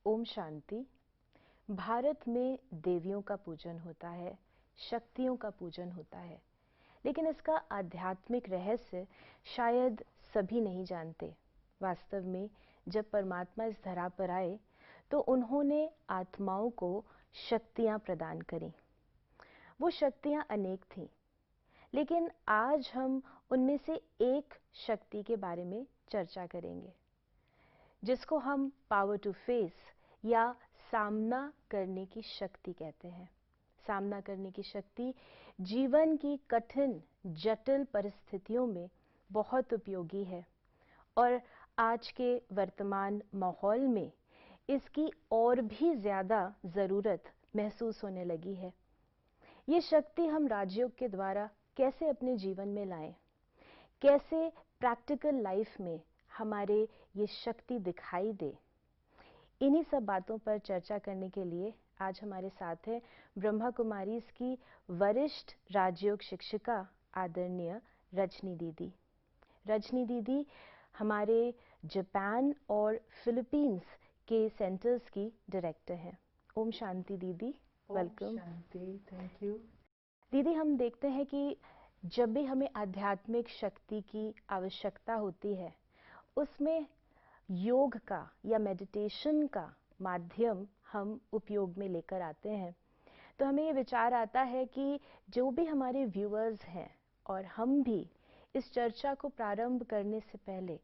ओम शांति। भारत में देवियों का पूजन होता है, शक्तियों का पूजन होता है, लेकिन इसका आध्यात्मिक रहस्य शायद सभी नहीं जानते। वास्तव में जब परमात्मा इस धरा पर आए तो उन्होंने आत्माओं को शक्तियां प्रदान करी। वो शक्तियां अनेक थीं, लेकिन आज हम उनमें से एक शक्ति के बारे में चर्चा करेंगे, जिसको हम पावर टू फेस या सामना करने की शक्ति कहते हैं। सामना करने की शक्ति जीवन की कठिन जटिल परिस्थितियों में बहुत उपयोगी है और आज के वर्तमान माहौल में इसकी और भी ज़्यादा ज़रूरत महसूस होने लगी है। ये शक्ति हम राजयोग के द्वारा कैसे अपने जीवन में लाएं, कैसे प्रैक्टिकल लाइफ में हमारे ये शक्ति दिखाई दे, इन्हीं सब बातों पर चर्चा करने के लिए आज हमारे साथ है ब्रह्मा कुमारीज की वरिष्ठ राजयोग शिक्षिका आदरणीय रजनी दीदी। रजनी दीदी हमारे जापान और फिलीपींस के सेंटर्स की डायरेक्टर हैं। ओम शांति दीदी, वेलकम। Shanti, thank you. दीदी, हम देखते हैं कि जब भी हमें आध्यात्मिक शक्ति की आवश्यकता होती है, उसमें योग का या मेडिटेशन का माध्यम हम उपयोग में लेकर आते हैं। तो हमें ये विचार आता है कि जो भी हमारे व्यूअर्स हैं और हम भी इस चर्चा को प्रारंभ करने से पहले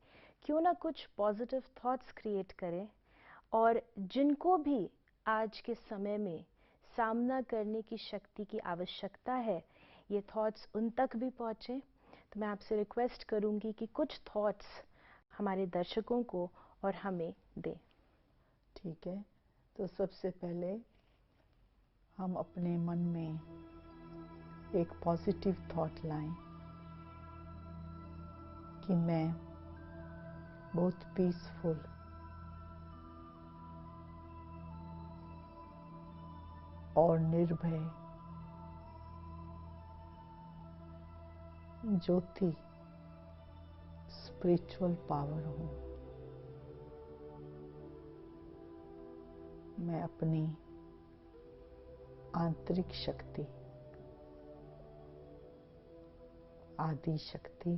क्यों ना कुछ पॉजिटिव थॉट्स क्रिएट करें और जिनको भी आज के समय में सामना करने की शक्ति की आवश्यकता है, ये थॉट्स उन तक भी पहुँचें। तो मैं आपसे रिक्वेस्ट करूँगी कि कुछ थॉट्स हमारे दर्शकों को और हमें दें। ठीक है, तो सबसे पहले हम अपने मन में एक पॉजिटिव थॉट लाएं कि मैं बहुत पीसफुल और निर्भय ज्योति स्पिरिचुअल पावर हूँ। मैं अपनी आंतरिक शक्ति, आदि शक्ति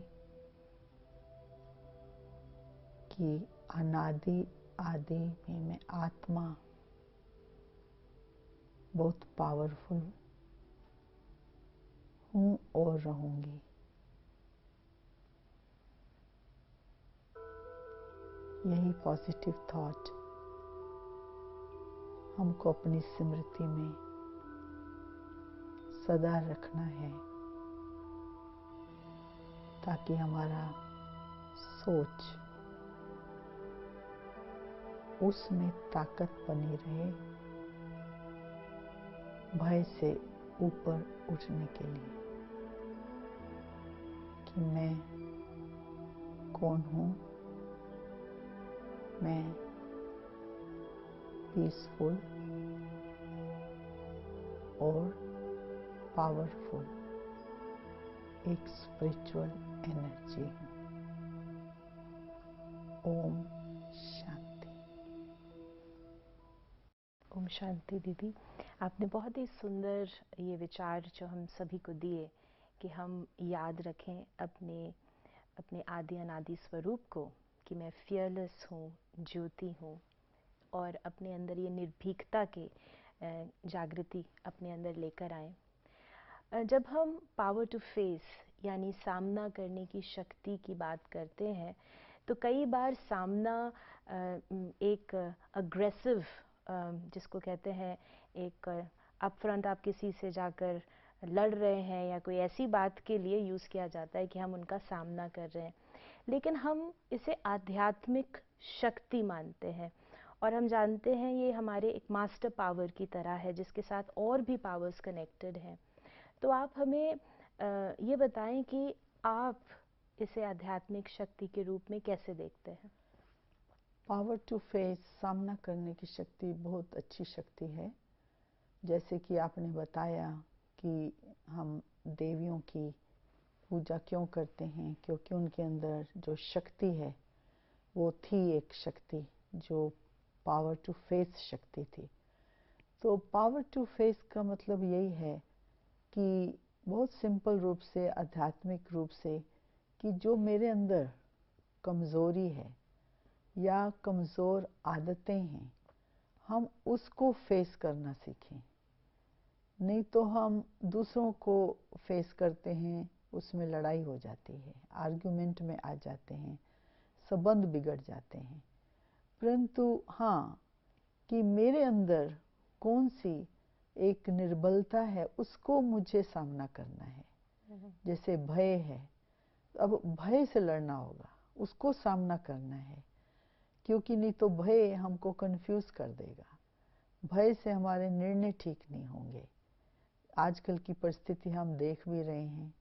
की अनादि आदि में मैं आत्मा बहुत पावरफुल हूँ और रहूंगी। यही पॉजिटिव थॉट हमको अपनी स्मृति में सदा रखना है, ताकि हमारा सोच उसमें ताकत बनी रहे भय से ऊपर उठने के लिए कि मैं कौन हूँ। मैं पीसफुल और पावरफुल एक स्पिरिचुअल एनर्जी हूँ। ओम शांति। ओम शांति दीदी, आपने बहुत ही सुंदर ये विचार जो हम सभी को दिए कि हम याद रखें अपने आदि अनादि स्वरूप को, कि मैं फियरलेस हूँ, ज्योति हूँ, और अपने अंदर ये निर्भीकता के जागृति अपने अंदर लेकर आएं। जब हम पावर टू फेस यानी सामना करने की शक्ति की बात करते हैं, तो कई बार सामना एक अग्रेसिव, जिसको कहते हैं एक अपफ्रंट, आप किसी से जाकर लड़ रहे हैं या कोई ऐसी बात के लिए यूज़ किया जाता है कि हम उनका सामना कर रहे हैं, लेकिन हम इसे आध्यात्मिक शक्ति मानते हैं और हम जानते हैं ये हमारे एक मास्टर पावर की तरह है, जिसके साथ और भी पावर्स कनेक्टेड हैं। तो आप हमें ये बताएं कि आप इसे आध्यात्मिक शक्ति के रूप में कैसे देखते हैं? पावर टू फेस, सामना करने की शक्ति बहुत अच्छी शक्ति है। जैसे कि आपने बताया कि हम देवियों की पूजा क्यों करते हैं, क्योंकि उनके अंदर जो शक्ति है वो थी एक शक्ति जो पावर टू फेस शक्ति थी। तो पावर टू फेस का मतलब यही है कि बहुत सिंपल रूप से, आध्यात्मिक रूप से, कि जो मेरे अंदर कमज़ोरी है या कमज़ोर आदतें हैं, हम उसको फेस करना सीखें। नहीं तो हम दूसरों को फेस करते हैं, उसमें लड़ाई हो जाती है, आर्गुमेंट में आ जाते हैं, संबंध बिगड़ जाते हैं। परंतु हाँ, कि मेरे अंदर कौन सी एक निर्बलता है, उसको मुझे सामना करना है। जैसे भय है, अब भय से लड़ना होगा, उसको सामना करना है, क्योंकि नहीं तो भय हमको कंफ्यूज कर देगा। भय से हमारे निर्णय ठीक नहीं होंगे। आजकल की परिस्थिति हम देख भी रहे हैं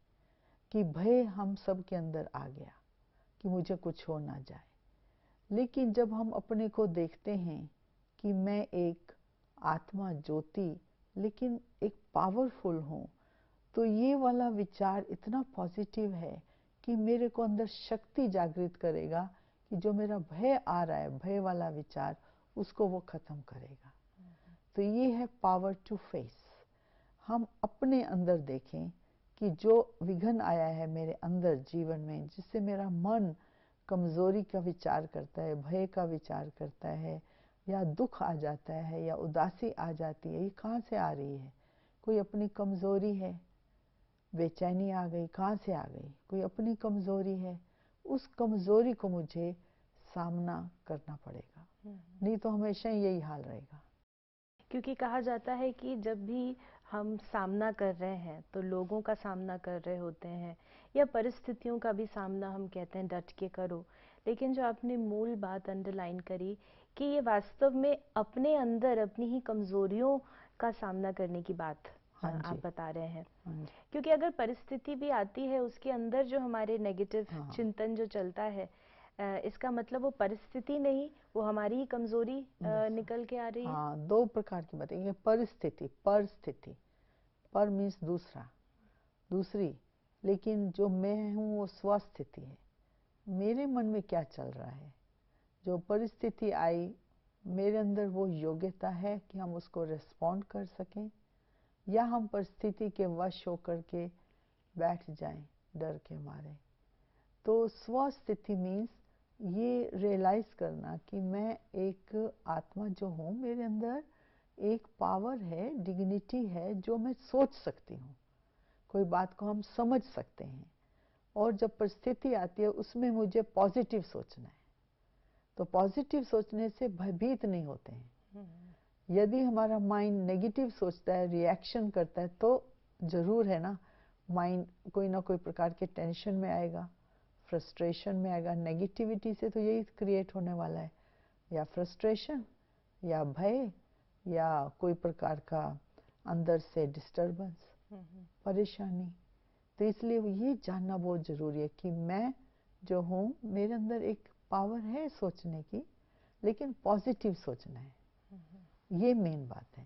कि भय हम सब के अंदर आ गया कि मुझे कुछ हो ना जाए। लेकिन जब हम अपने को देखते हैं कि मैं एक आत्मा ज्योति, लेकिन एक पावरफुल हूँ, तो ये वाला विचार इतना पॉजिटिव है कि मेरे को अंदर शक्ति जागृत करेगा कि जो मेरा भय आ रहा है, भय वाला विचार, उसको वो खत्म करेगा। तो ये है पावर टू फेस। हम अपने अंदर देखें कि जो विघ्न आया है मेरे अंदर जीवन में, जिससे मेरा मन कमज़ोरी का विचार करता है, भय का विचार करता है, या दुख आ जाता है, या उदासी आ जाती है, ये कहाँ से आ रही है? कोई अपनी कमज़ोरी है, बेचैनी आ गई, कहाँ से आ गई? कोई अपनी कमज़ोरी है। उस कमज़ोरी को मुझे सामना करना पड़ेगा, नहीं तो हमेशा यही हाल रहेगा। क्योंकि कहा जाता है कि जब भी हम सामना कर रहे हैं, तो लोगों का सामना कर रहे होते हैं या परिस्थितियों का भी सामना, हम कहते हैं डट के करो। लेकिन जो आपने मूल बात अंडरलाइन करी कि ये वास्तव में अपने अंदर अपनी ही कमज़ोरियों का सामना करने की बात आप बता रहे हैं। क्योंकि अगर परिस्थिति भी आती है, उसके अंदर जो हमारे नेगेटिव चिंतन जो चलता है, इसका मतलब वो परिस्थिति नहीं, वो हमारी ही कमजोरी निकल के आ रही है। हाँ, दो प्रकार की बातें। ये परिस्थिति, परिस्थिति, पर मीन्स दूसरा, दूसरी, लेकिन जो मैं हूँ वो स्वस्थिति है। मेरे मन में क्या चल रहा है, जो परिस्थिति आई, मेरे अंदर वो योग्यता है कि हम उसको रिस्पॉन्ड कर सकें, या हम परिस्थिति के वश होकर के बैठ जाएं डर के मारे। तो स्वस्थिति मीन्स ये रियलाइज करना कि मैं एक आत्मा जो हूँ, मेरे अंदर एक पावर है, डिग्निटी है, जो मैं सोच सकती हूँ, कोई बात को हम समझ सकते हैं, और जब परिस्थिति आती है उसमें मुझे पॉजिटिव सोचना है। तो पॉजिटिव सोचने से भयभीत नहीं होते हैं। यदि हमारा माइंड नेगेटिव सोचता है, रिएक्शन करता है, तो जरूर है ना, माइंड कोई ना कोई प्रकार के टेंशन में आएगा, फ्रस्ट्रेशन में आएगा। नेगेटिविटी से तो यही क्रिएट होने वाला है, या फ्रस्ट्रेशन, या भय, या कोई प्रकार का अंदर से डिस्टर्बेंस, परेशानी। तो इसलिए ये जानना बहुत ज़रूरी है कि मैं जो हूँ, मेरे अंदर एक पावर है सोचने की, लेकिन पॉजिटिव सोचना है, ये मेन बात है।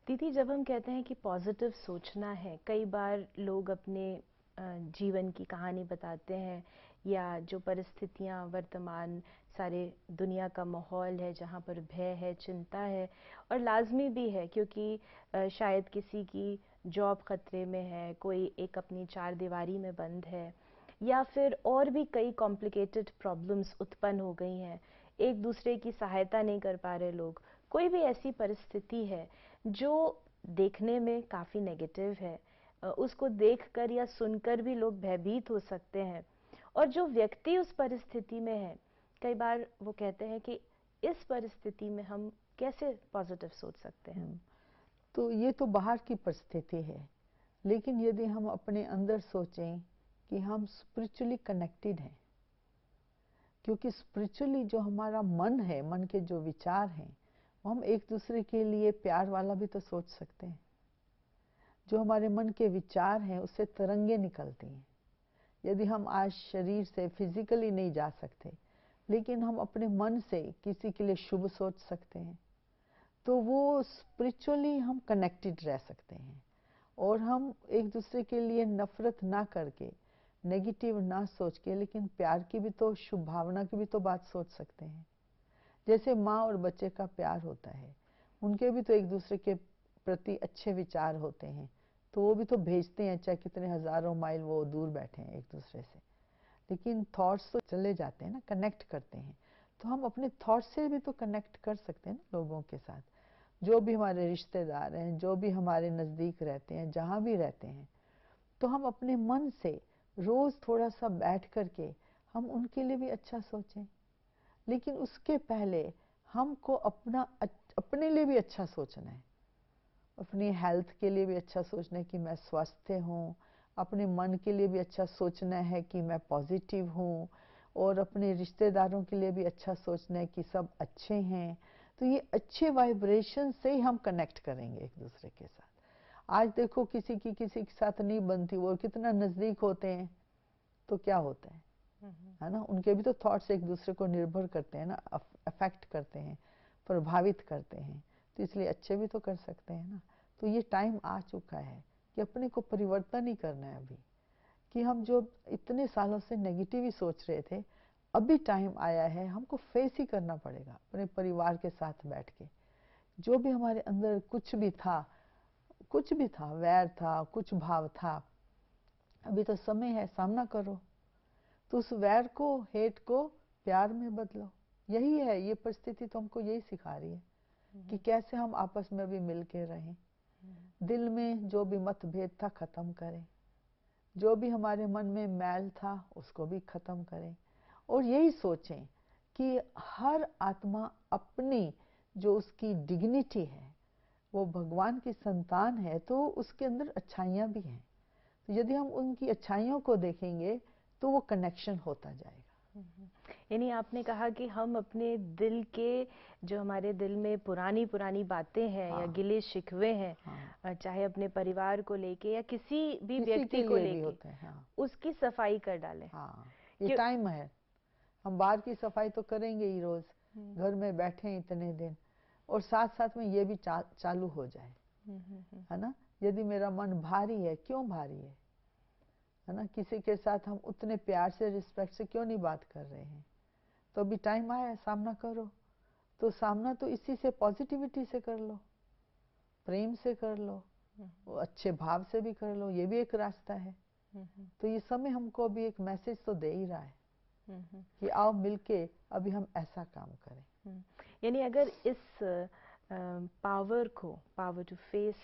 दीदी, जब हम कहते हैं कि पॉजिटिव सोचना है, कई बार लोग अपने जीवन की कहानी बताते हैं, या जो परिस्थितियां वर्तमान सारे दुनिया का माहौल है, जहां पर भय है, चिंता है, और लाजमी भी है, क्योंकि शायद किसी की जॉब खतरे में है, कोई एक अपनी चार दीवारी में बंद है, या फिर और भी कई कॉम्प्लिकेटेड प्रॉब्लम्स उत्पन्न हो गई हैं, एक दूसरे की सहायता नहीं कर पा रहे लोग। कोई भी ऐसी परिस्थिति है जो देखने में काफ़ी नेगेटिव है, उसको देखकर या सुनकर भी लोग भयभीत हो सकते हैं, और जो व्यक्ति उस परिस्थिति में है, कई बार वो कहते हैं कि इस परिस्थिति में हम कैसे पॉजिटिव सोच सकते हैं। तो ये तो बाहर की परिस्थिति है, लेकिन यदि हम अपने अंदर सोचें कि हम स्पिरिचुअली कनेक्टेड हैं, क्योंकि स्पिरिचुअली जो हमारा मन है, मन के जो विचार हैं, हम एक दूसरे के लिए प्यार वाला भी तो सोच सकते हैं। जो हमारे मन के विचार हैं, उससे तरंगे निकलती हैं। यदि हम आज शरीर से फिजिकली नहीं जा सकते, लेकिन हम अपने मन से किसी के लिए शुभ सोच सकते हैं, तो वो स्पिरिचुअली हम कनेक्टेड रह सकते हैं, और हम एक दूसरे के लिए नफरत ना करके, नेगेटिव ना सोच के, लेकिन प्यार की भी तो, शुभ भावना की भी तो बात सोच सकते हैं। जैसे माँ और बच्चे का प्यार होता है, उनके भी तो एक दूसरे के प्रति अच्छे विचार होते हैं, तो वो भी तो भेजते हैं, चाहे कितने हजारों माइल वो दूर बैठे हैं एक दूसरे से, लेकिन थॉट्स तो चले जाते हैं ना, कनेक्ट करते हैं। तो हम अपने थॉट्स से भी तो कनेक्ट कर सकते हैं ना लोगों के साथ, जो भी हमारे रिश्तेदार हैं, जो भी हमारे नज़दीक रहते हैं, जहाँ भी रहते हैं। तो हम अपने मन से रोज़ थोड़ा सा बैठ करके हम उनके लिए भी अच्छा सोचें, लेकिन उसके पहले हमको अपने लिए भी अच्छा सोचना है, अपनी हेल्थ के लिए भी अच्छा सोचना है कि मैं स्वस्थ हूँ, अपने मन के लिए भी अच्छा सोचना है कि मैं पॉजिटिव हूँ, और अपने रिश्तेदारों के लिए भी अच्छा सोचना है कि सब अच्छे हैं। तो ये अच्छे वाइब्रेशन से ही हम कनेक्ट करेंगे एक दूसरे के साथ। आज देखो किसी के साथ नहीं बनती, वो कितना नज़दीक होते हैं, तो क्या होता है ना, उनके भी तो थॉट्स एक दूसरे को निर्भर करते हैं ना, अफेक्ट करते हैं, प्रभावित करते हैं। तो इसलिए अच्छे भी तो कर सकते हैं ना। तो ये टाइम आ चुका है कि अपने को परिवर्तन ही करना है अभी, कि हम जो इतने सालों से नेगेटिव ही सोच रहे थे, अभी टाइम आया है हमको फेस ही करना पड़ेगा अपने परिवार के साथ बैठ के। जो भी हमारे अंदर कुछ भी था, वैर था, कुछ भाव था, अभी तो समय है, सामना करो। तो उस वैर को, हेट को प्यार में बदलो। यही है, ये परिस्थिति तो हमको यही सिखा रही है कि कैसे हम आपस में भी मिल के रहें, दिल में जो भी मतभेद था खत्म करें, जो भी हमारे मन में मैल था उसको भी खत्म करें, और यही सोचें कि हर आत्मा अपनी जो उसकी डिग्निटी है, वो भगवान की संतान है, तो उसके अंदर अच्छाइयाँ भी हैं। तो यदि हम उनकी अच्छाइयों को देखेंगे तो वो कनेक्शन होता जाएगा। यानी आपने कहा कि हम अपने दिल के, जो हमारे दिल में पुरानी पुरानी बातें हैं, या गिले शिकवे हैं, चाहे अपने परिवार को लेके या किसी भी व्यक्ति को लेके, उसकी सफाई कर डालें। ये टाइम है, हम बाहर की सफाई तो करेंगे ही रोज, घर में बैठे हैं इतने दिन, और साथ साथ में ये भी चालू हो जाए, है ना। यदि मेरा मन भारी है, क्यों भारी है ना, किसी के साथ हम उतने प्यार से, रिस्पेक्ट से क्यों नहीं बात कर रहे हैं, तो अभी टाइम आया है, सामना करो। तो सामना तो इसी से, पॉजिटिविटी से कर लो, प्रेम से कर लो, अच्छे भाव से भी कर लो, ये भी एक रास्ता है। तो ये समय हमको अभी एक मैसेज तो दे ही रहा है कि आओ मिलके अभी हम ऐसा काम करें। यानी अगर इस पावर टू फेस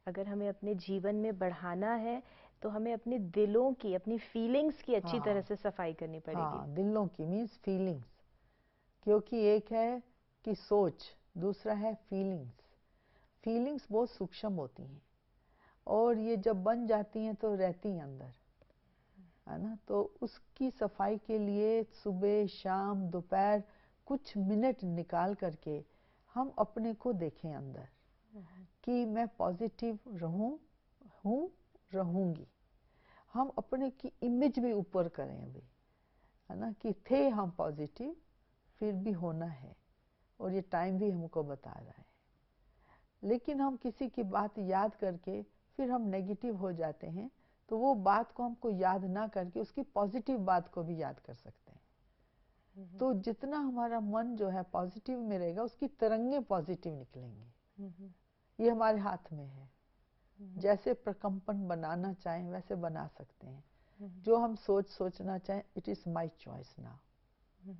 अगर हमें अपने जीवन में बढ़ाना है, तो हमें अपने दिलों की, अपनी फीलिंग्स की अच्छी तरह से सफाई करनी पड़ेगी। दिलों की मीन्स फीलिंग्स, क्योंकि एक है कि सोच, दूसरा है फीलिंग्स। फीलिंग्स बहुत सूक्ष्म होती हैं, और ये जब बन जाती हैं तो रहती हैं अंदर, है ना। तो उसकी सफाई के लिए सुबह, शाम, दोपहर कुछ मिनट निकाल करके हम अपने को देखें अंदर, कि मैं पॉजिटिव रहूंगी। हम अपने की इमेज भी ऊपर करें अभी, है ना, कि थे हम पॉजिटिव, फिर भी होना है, और ये टाइम भी हमको बता रहा है। लेकिन हम किसी की बात याद करके फिर हम नेगेटिव हो जाते हैं, तो वो बात को हमको याद ना करके उसकी पॉजिटिव बात को भी याद कर सकते हैं। तो जितना हमारा मन जो है पॉजिटिव में रहेगा, उसकी तरंगे पॉजिटिव निकलेंगी। ये हमारे हाथ में है, जैसे प्रकंपन बनाना चाहें वैसे बना सकते हैं। जो हम सोचना चाहें, it is my choice now.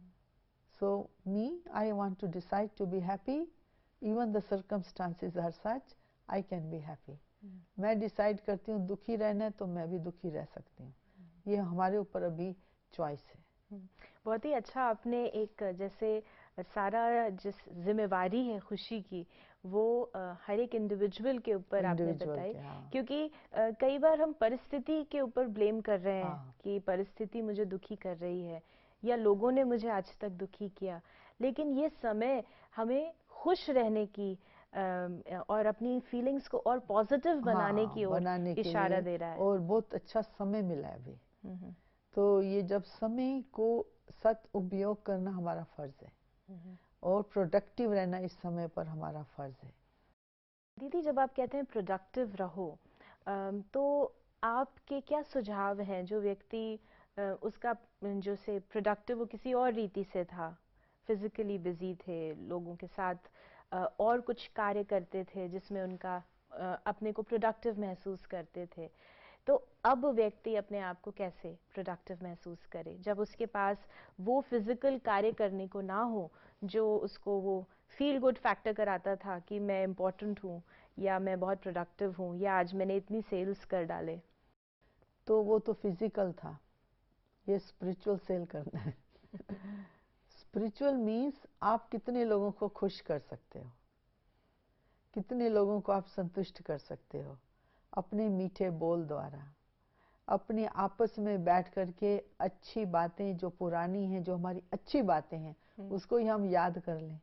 So me, I want to decide to be happy, even the circumstances are such, I can be happy. मैं डिसाइड करती हूँ दुखी रहना है, तो मैं भी दुखी रह सकती हूँ। ये हमारे ऊपर अभी चॉइस है। बहुत ही अच्छा आपने एक, जैसे सारा जिस जिम्मेवारी है खुशी की, वो हर एक इंडिविजुअल के ऊपर आपने बताई। क्योंकि कई बार हम परिस्थिति के ऊपर ब्लेम कर रहे हैं कि परिस्थिति मुझे दुखी कर रही है, या लोगों ने मुझे आज तक दुखी किया। लेकिन ये समय हमें खुश रहने की और अपनी फीलिंग्स को और पॉजिटिव बनाने की ओर इशारा दे रहा है, और बहुत अच्छा समय मिला है अभी। तो ये जब समय को सदुपयोग करना हमारा फर्ज है, और प्रोडक्टिव रहना इस समय पर हमारा फर्ज है। दीदी, जब आप कहते हैं प्रोडक्टिव रहो, तो आपके क्या सुझाव हैं? जो व्यक्ति उसका जो से प्रोडक्टिव वो किसी और रीति से था, फिजिकली बिजी थे, लोगों के साथ और कुछ कार्य करते थे जिसमें उनका अपने को प्रोडक्टिव महसूस करते थे। तो अब व्यक्ति अपने आप को कैसे प्रोडक्टिव महसूस करे जब उसके पास वो फिजिकल कार्य करने को ना हो जो उसको वो फील गुड फैक्टर कराता था कि मैं इम्पोर्टेंट हूँ या मैं बहुत प्रोडक्टिव हूँ या आज मैंने इतनी सेल्स कर डाले। तो वो तो फिजिकल था, ये स्पिरिचुअल सेल करना है। स्पिरिचुअल मीन्स आप कितने लोगों को खुश कर सकते हो, कितने लोगों को आप संतुष्ट कर सकते हो अपने मीठे बोल द्वारा, अपने आपस में बैठ करके अच्छी बातें जो पुरानी हैं, जो हमारी अच्छी बातें हैं उसको ही हम याद कर लें।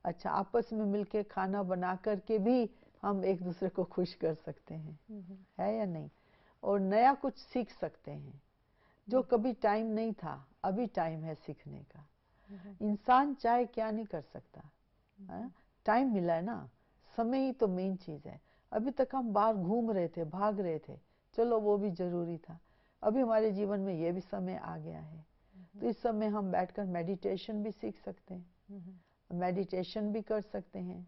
अच्छा, आपस में मिलके खाना बना करके भी हम एक दूसरे को खुश कर सकते हैं, है या नहीं? और नया कुछ सीख सकते हैं जो कभी टाइम नहीं था, अभी टाइम है सीखने का। इंसान चाहे क्या नहीं कर सकता, टाइम मिला है ना, समय ही तो मेन चीज है। अभी तक हम बाहर घूम रहे थे, भाग रहे थे, चलो वो भी जरूरी था। अभी हमारे जीवन में ये भी समय आ गया है, तो इस समय हम बैठकर मेडिटेशन भी सीख सकते हैं, मेडिटेशन भी कर सकते हैं,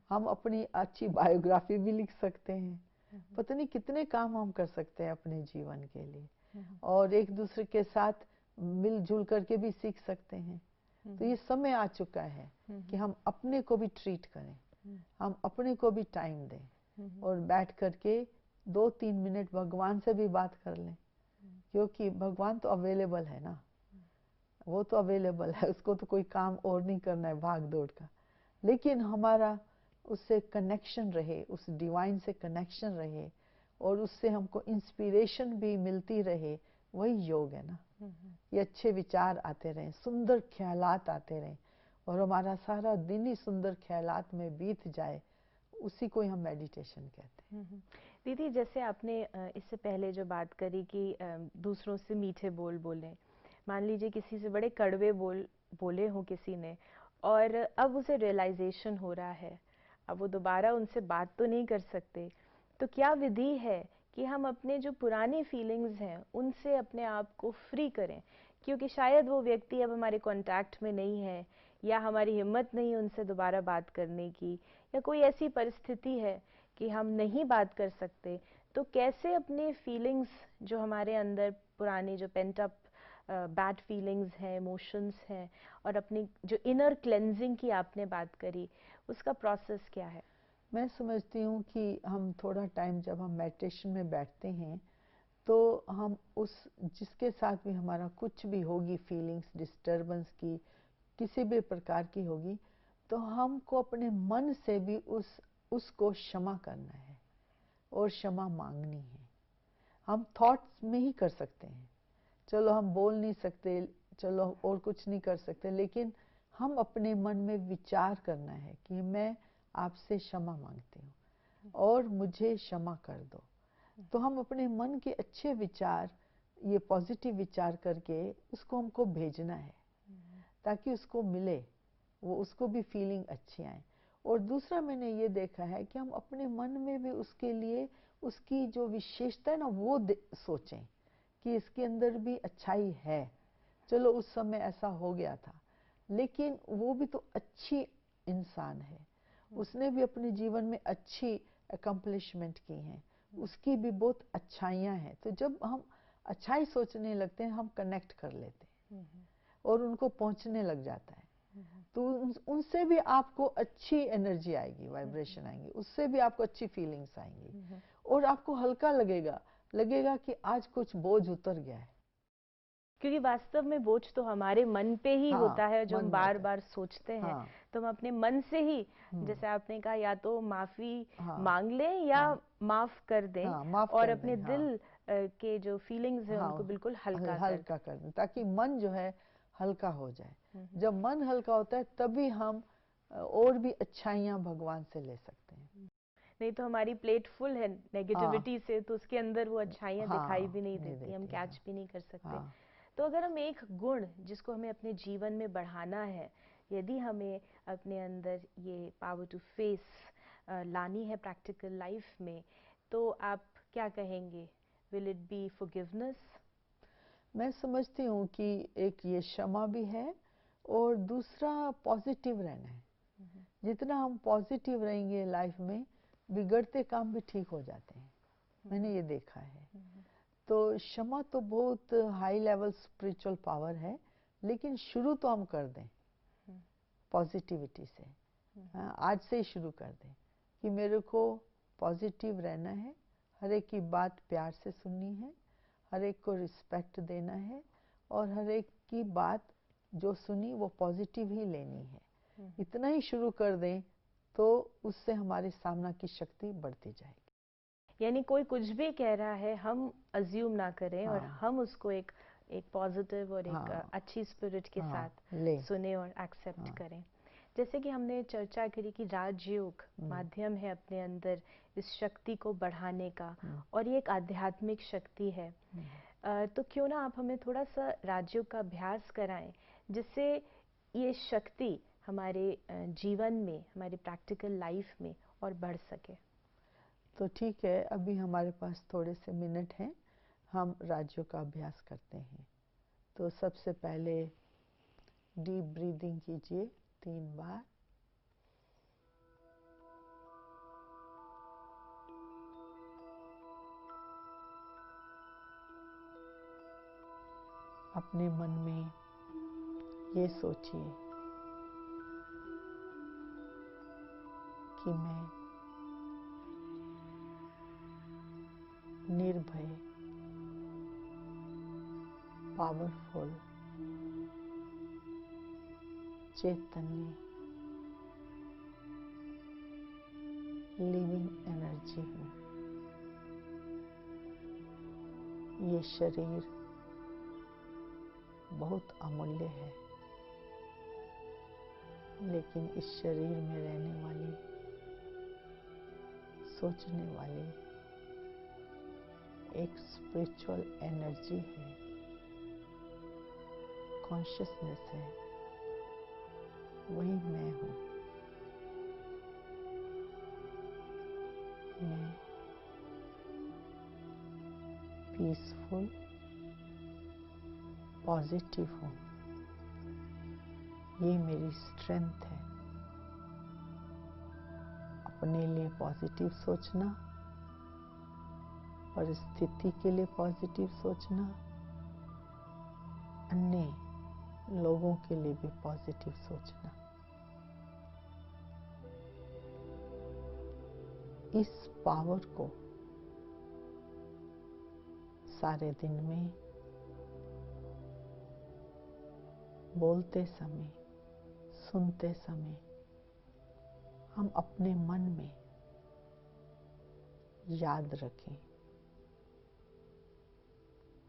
हम अपनी अच्छी बायोग्राफी भी लिख सकते हैं, पता नहीं कितने काम हम कर सकते हैं अपने जीवन के लिए, और एक दूसरे के साथ मिलजुल करके भी सीख सकते हैं। तो ये समय आ चुका है कि हम अपने को भी ट्रीट करें, हम अपने को भी टाइम दें और बैठ करके 2-3 मिनट भगवान से भी बात कर लें, क्योंकि भगवान तो अवेलेबल है ना, वो तो अवेलेबल है, उसको तो कोई काम और नहीं करना है भाग दौड़ का, लेकिन हमारा उससे कनेक्शन रहे, उस डिवाइन से कनेक्शन रहे और उससे हमको इंस्पिरेशन भी मिलती रहे, वही योग है ना। ये अच्छे विचार आते रहें, सुंदर ख्यालात आते रहें और हमारा सारा दिन ही सुंदर ख्यालात में बीत जाए, उसी को ही हम मेडिटेशन कहते हैं। दीदी, जैसे आपने इससे पहले जो बात करी कि दूसरों से मीठे बोल बोलें, मान लीजिए किसी से बड़े कड़वे बोल बोले हों किसी ने और अब उसे रियलाइजेशन हो रहा है, अब वो दोबारा उनसे बात तो नहीं कर सकते, तो क्या विधि है कि हम अपने जो पुरानी फीलिंग्स हैं उनसे अपने आप को फ्री करें, क्योंकि शायद वो व्यक्ति अब हमारे कांटेक्ट में नहीं है या हमारी हिम्मत नहीं उनसे दोबारा बात करने की, या कोई ऐसी परिस्थिति है कि हम नहीं बात कर सकते, तो कैसे अपने फीलिंग्स जो हमारे अंदर पुराने जो पेंट अप बैड फीलिंग्स हैं, इमोशंस हैं, और अपनी जो इनर क्लेंजिंग की आपने बात करी, उसका प्रोसेस क्या है? मैं समझती हूँ कि हम थोड़ा टाइम जब हम मेडिटेशन में बैठते हैं तो हम उस जिसके साथ भी हमारा कुछ भी होगी फीलिंग्स डिस्टर्बेंस की, किसी भी प्रकार की होगी, तो हमको अपने मन से भी उसको क्षमा करना है और क्षमा मांगनी है। हम थॉट्स में ही कर सकते हैं, चलो हम बोल नहीं सकते, चलो और कुछ नहीं कर सकते, लेकिन हम अपने मन में विचार करना है कि मैं आपसे क्षमा मांगती हूँ और मुझे क्षमा कर दो। तो हम अपने मन के अच्छे विचार, ये पॉजिटिव विचार करके उसको हमको भेजना है ताकि उसको मिले, वो उसको भी फीलिंग अच्छी आए। और दूसरा मैंने ये देखा है कि हम अपने मन में भी उसके लिए उसकी जो विशेषता है ना वो सोचें कि इसके अंदर भी अच्छाई है, चलो उस समय ऐसा हो गया था लेकिन वो भी तो अच्छी इंसान है, उसने भी अपने जीवन में अच्छी अकम्पलिशमेंट की हैं, उसकी भी बहुत अच्छाइयाँ हैं। तो जब हम अच्छाई सोचने लगते हैं हम कनेक्ट कर लेते हैं और उनको पहुंचने लग जाता है, तो उनसे भी आपको अच्छी एनर्जी आएगी, वाइब्रेशन आएंगी, उससे भी आपको अच्छी फीलिंग्स आएंगी और आपको हल्का लगेगा कि आज कुछ बोझ उतर गया है, क्योंकि वास्तव में बोझ तो हमारे मन पे ही होता है जो हम बार बार सोचते हैं। तो हम अपने मन से ही, जैसे आपने कहा, या तो माफी मांग लें या माफ कर दें और अपने दिल के जो फीलिंग्स हैं उनको बिल्कुल हल्का कर दें ताकि मन जो है हल्का हो जाए। जब मन हल्का होता है तभी हम और भी अच्छाइयाँ भगवान से ले सकते हैं। नहीं तो हमारी प्लेट फुल है नेगेटिविटी से, तो उसके अंदर वो अच्छाइयाँ दिखाई भी नहीं देती, हम कैच भी नहीं कर सकते। तो अगर हम एक गुण जिसको हमें अपने जीवन में बढ़ाना है, यदि हमें अपने अंदर ये पावर टू फेस लानी है प्रैक्टिकल लाइफ में, तो आप क्या कहेंगे? Will it be forgiveness? मैं समझती हूँ कि एक ये क्षमा भी है और दूसरा पॉजिटिव रहना है। जितना हम पॉजिटिव रहेंगे लाइफ में, बिगड़ते काम भी ठीक हो जाते हैं। मैंने ये देखा है। तो क्षमा तो बहुत हाई लेवल स्पिरिचुअल पावर है, लेकिन शुरू तो हम कर दें पॉजिटिविटी से। आज से ही शुरू कर दें कि मेरे को पॉजिटिव रहना है, हर एक की बात प्यार से सुननी है, हर एक को रिस्पेक्ट देना है, और हर एक की बात जो सुनी वो पॉजिटिव ही लेनी है। इतना ही शुरू कर दें तो उससे हमारी सामना की शक्ति बढ़ती जाएगी। यानी कोई कुछ भी कह रहा है हम अज्यूम ना करें, और हम उसको एक पॉजिटिव और एक अच्छी स्पिरिट के साथ सुने और एक्सेप्ट करें। जैसे कि हमने चर्चा करी कि राजयोग माध्यम है अपने अंदर इस शक्ति को बढ़ाने का, और ये एक आध्यात्मिक शक्ति है। तो क्यों ना आप हमें थोड़ा सा राजयोग का अभ्यास कराएं, जिससे ये शक्ति हमारे जीवन में, हमारी प्रैक्टिकल लाइफ में और बढ़ सके। तो ठीक है, अभी हमारे पास थोड़े से मिनट हैं, हम राजयोग का अभ्यास करते हैं। तो सबसे पहले डीप ब्रीदिंग कीजिए 3 बार। अपने मन में ये सोचिए कि मैं निर्भय, पावरफुल, चैतन्य, लिविंग एनर्जी हूँ। ये शरीर बहुत अमूल्य है, लेकिन इस शरीर में रहने वाली, सोचने वाली एक स्पिरिचुअल एनर्जी है, कॉन्शियसनेस है, वही मैं हूँ। मैं पीसफुल, पॉजिटिव हूँ। ये मेरी स्ट्रेंथ है। अपने लिए पॉजिटिव सोचना, परिस्थिति के लिए पॉजिटिव सोचना, अन्य लोगों के लिए भी पॉजिटिव सोचना। इस पावर को सारे दिन में बोलते समय, सुनते समय हम अपने मन में याद रखें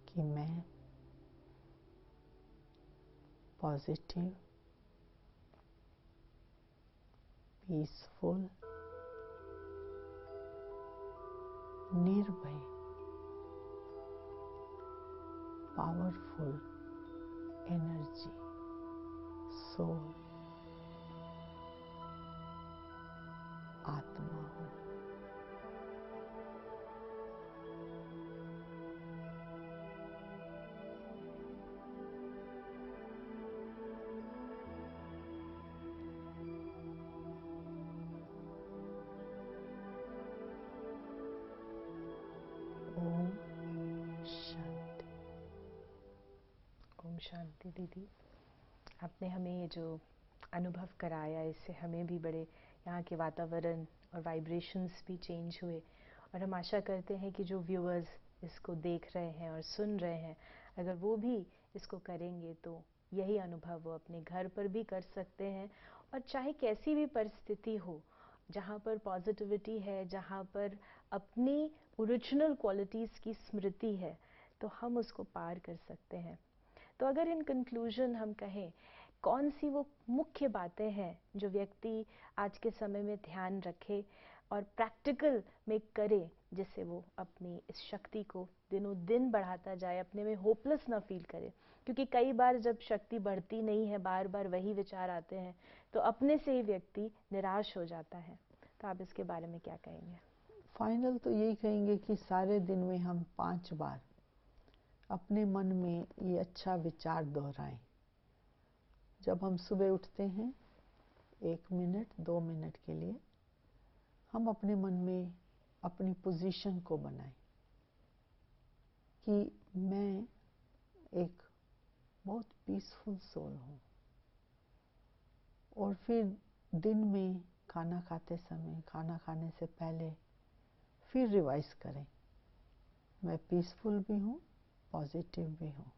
कि मैं पॉजिटिव, पीसफुल, निर्भय, पावरफुल एनर्जी, सोल, आत्मा हूँ। ओम शांति। ओम शांति। दीदी, आपने हमें ये जो अनुभव कराया, इससे हमें भी बड़े यहाँ के वातावरण और वाइब्रेशंस भी चेंज हुए, और हम आशा करते हैं कि जो व्यूअर्स इसको देख रहे हैं और सुन रहे हैं, अगर वो भी इसको करेंगे तो यही अनुभव वो अपने घर पर भी कर सकते हैं। और चाहे कैसी भी परिस्थिति हो, जहाँ पर पॉजिटिविटी है, जहाँ पर अपनी ओरिजिनल क्वालिटीज़ की स्मृति है, तो हम उसको पार कर सकते हैं। तो अगर इन कंक्लूजन हम कहें, कौन सी वो मुख्य बातें हैं जो व्यक्ति आज के समय में ध्यान रखे और प्रैक्टिकल में करे, जिससे वो अपनी इस शक्ति को दिनों दिन बढ़ाता जाए, अपने में होपलेस ना फील करे? क्योंकि कई बार जब शक्ति बढ़ती नहीं है, बार बार वही विचार आते हैं, तो अपने से ही व्यक्ति निराश हो जाता है। तो आप इसके बारे में क्या कहेंगे? फाइनल तो यही कहेंगे कि सारे दिन में हम 5 बार अपने मन में ये अच्छा विचार दोहराएं। जब हम सुबह उठते हैं 1 मिनट 2 मिनट के लिए हम अपने मन में अपनी पोजीशन को बनाएं कि मैं एक बहुत पीसफुल सोल हूँ। और फिर दिन में खाना खाते समय, खाना खाने से पहले फिर रिवाइज करें, मैं पीसफुल भी हूँ, पॉजिटिव भी हूँ।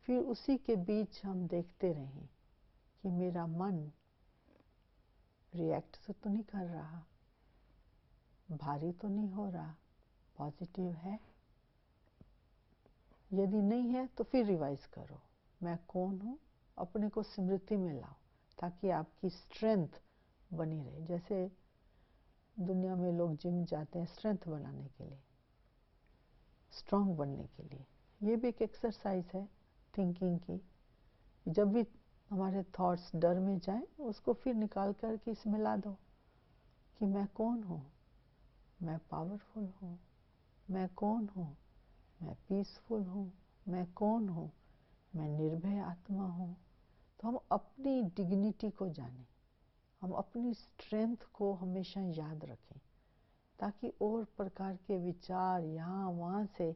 फिर उसी के बीच हम देखते रहें कि मेरा मन रिएक्ट तो नहीं कर रहा, भारी तो नहीं हो रहा, पॉजिटिव है। यदि नहीं है तो फिर रिवाइज करो, मैं कौन हूँ, अपने को स्मृति में लाओ ताकि आपकी स्ट्रेंथ बनी रहे। जैसे दुनिया में लोग जिम जाते हैं स्ट्रेंथ बनाने के लिए, स्ट्रांग बनने के लिए। ये भी एक एक्सरसाइज है थिंकिंग की। जब भी हमारे थॉट्स डर में जाएं, उसको फिर निकाल कर के इसमें ला दो कि मैं कौन हूँ, मैं पावरफुल हूँ, मैं कौन हूँ, मैं पीसफुल हूँ, मैं कौन हूँ, मैं निर्भय आत्मा हूँ। तो हम अपनी डिग्निटी को जानें, हम अपनी स्ट्रेंथ को हमेशा याद रखें ताकि और प्रकार के विचार यहाँ वहाँ से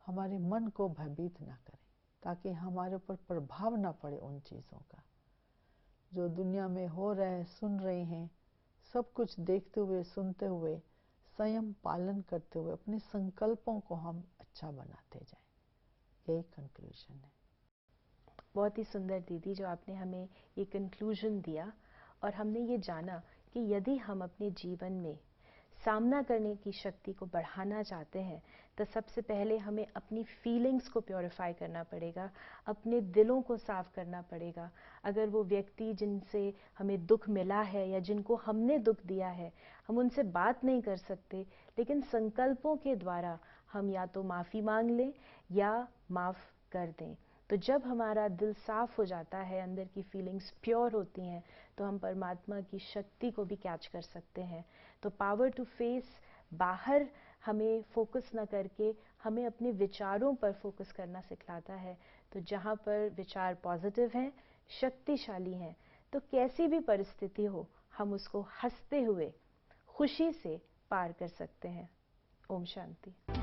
हमारे मन को भयभीत ना करें, ताकि हमारे ऊपर प्रभाव ना पड़े उन चीज़ों का जो दुनिया में हो रहा है। सुन रहे हैं, सब कुछ देखते हुए सुनते हुए संयम पालन करते हुए अपने संकल्पों को हम अच्छा बनाते जाएं। यही कंक्लूजन है। बहुत ही सुंदर दीदी जो आपने हमें ये कंक्लूजन दिया, और हमने ये जाना कि यदि हम अपने जीवन में सामना करने की शक्ति को बढ़ाना चाहते हैं तो सबसे पहले हमें अपनी फीलिंग्स को प्योरीफाई करना पड़ेगा, अपने दिलों को साफ करना पड़ेगा। अगर वो व्यक्ति जिनसे हमें दुख मिला है या जिनको हमने दुख दिया है, हम उनसे बात नहीं कर सकते, लेकिन संकल्पों के द्वारा हम या तो माफ़ी मांग लें या माफ़ कर दें। तो जब हमारा दिल साफ हो जाता है, अंदर की फीलिंग्स प्योर होती हैं, तो हम परमात्मा की शक्ति को भी कैच कर सकते हैं। तो पावर टू फेस बाहर हमें फोकस न करके हमें अपने विचारों पर फोकस करना सिखलाता है। तो जहाँ पर विचार पॉजिटिव हैं, शक्तिशाली हैं, तो कैसी भी परिस्थिति हो हम उसको हंसते हुए खुशी से पार कर सकते हैं। ओम शांति।